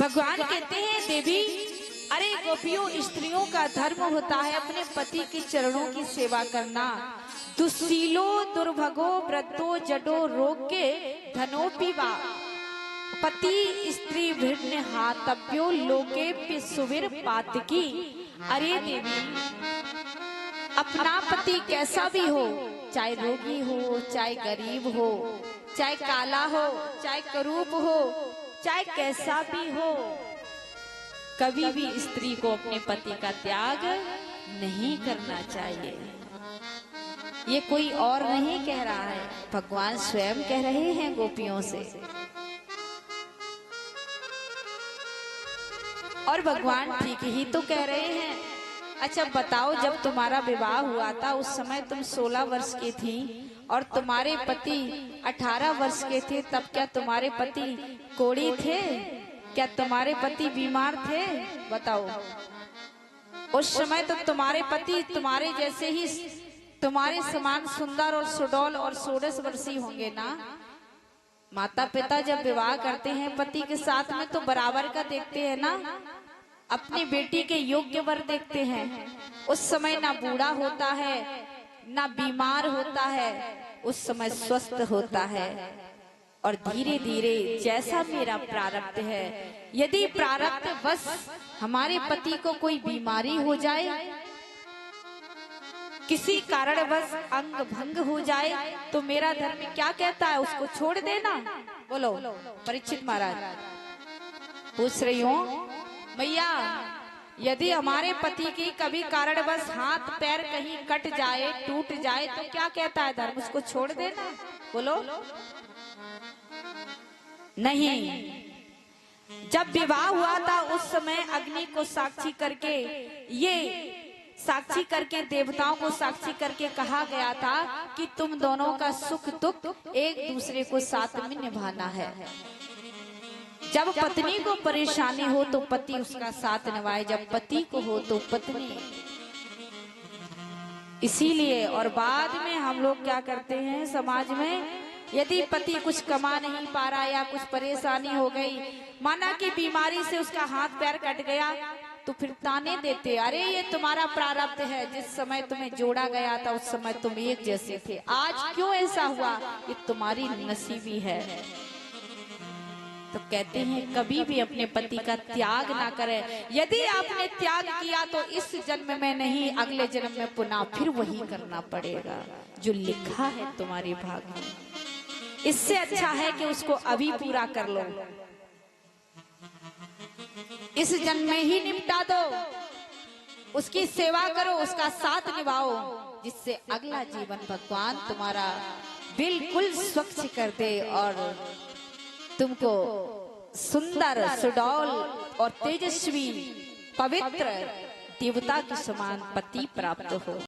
भगवान कहते हैं देवी, अरे गोपियों, स्त्रियों का धर्म होता है अपने पति के चरणों की सेवा करना। दुस्सीलो दुर्भगो वृद्धो जडो रोगे धनो पीवा, पति स्त्री भिन्न हातव्यो लोके पे सुवीर पातकी। अरे देवी, अपना पति कैसा भी हो, चाहे रोगी हो, चाहे गरीब हो, चाहे काला हो, चाहे करूप हो, चाहे कैसा भी हो, कभी भी स्त्री को अपने पति का त्याग नहीं करना चाहिए। ये कोई और नहीं कह रहा है, भगवान स्वयं कह रहे हैं गोपियों से। और भगवान ठीक ही तो कह रहे हैं। अच्छा बताओ, जब तुम्हारा विवाह हुआ था उस समय तुम 16 वर्ष की थी और तुम्हारे पति 18 वर्ष के थे, तब क्या तुम्हारे पति कोढ़ी थे? क्या तुम्हारे पति बीमार थे? बताओ। उस समय तो तुम्हारे पति तुम्हारे जैसे ही, तुम्हारे समान सुंदर और सुडौल और 16 वर्षीय होंगे ना। माता पिता जब विवाह करते हैं पति के साथ में तो बराबर का देखते हैं ना, अपनी बेटी के योग्य वर देखते हैं। उस समय ना बूढ़ा होता है, ना बीमार होता है, उस समय स्वस्थ होता है। और धीरे धीरे जैसा मेरा प्रारब्ध है, यदि प्रारब्ध बस हमारे पति को कोई बीमारी हो जाए, किसी कारणवश अंग भंग हो जाए, तो मेरा धर्म क्या कहता है, उसको छोड़ देना। बोलो परीक्षित महाराज। पूछ रही हूँ भैया, यदि हमारे पति की कभी कारणवश हाथ पैर कहीं कट जाए, टूट जाए, तो क्या कहता है धर्म, उसको छोड़ देना? बोलो नहीं। जब विवाह हुआ था उस समय अग्नि को साक्षी करके, ये साक्षी करके, देवताओं को साक्षी करके कहा गया था कि तुम दोनों का सुख दुख एक दूसरे को साथ में निभाना है। जब पत्नी को परेशानी हो तो पति उसका साथ निभाए, जब पति को हो तो पत्नी। इसीलिए और बाद में हम लोग क्या करते हैं समाज में, यदि पति कुछ कमा नहीं पा रहा या कुछ परेशानी हो गई, माना कि बीमारी से उसका हाथ पैर कट गया, तो फिर ताने देते, अरे ये तुम्हारा प्रारब्ध है, जिस समय तुम्हें जोड़ा गया था उस समय तुम एक जैसे थे, आज क्यों ऐसा हुआ, ये तुम्हारी नसीबी है। तो कहते हैं कभी भी अपने पति का त्याग ना करें। यदि आपने त्याग किया तो इस जन्म में नहीं, अगले जन्म में पुनः फिर वही करना पड़ेगा जो लिखा है तुम्हारे भाग्य में। इससे अच्छा है कि उसको अभी पूरा कर लो, इस जन्म में ही निपटा दो, उसकी सेवा करो, उसका साथ निभाओ, जिससे अगला जीवन भगवान तुम्हारा बिल्कुल स्वच्छ कर दे और तुमको सुंदर, सुडौल और तेजस्वी, पवित्र देवता के समान पति प्राप्त हो।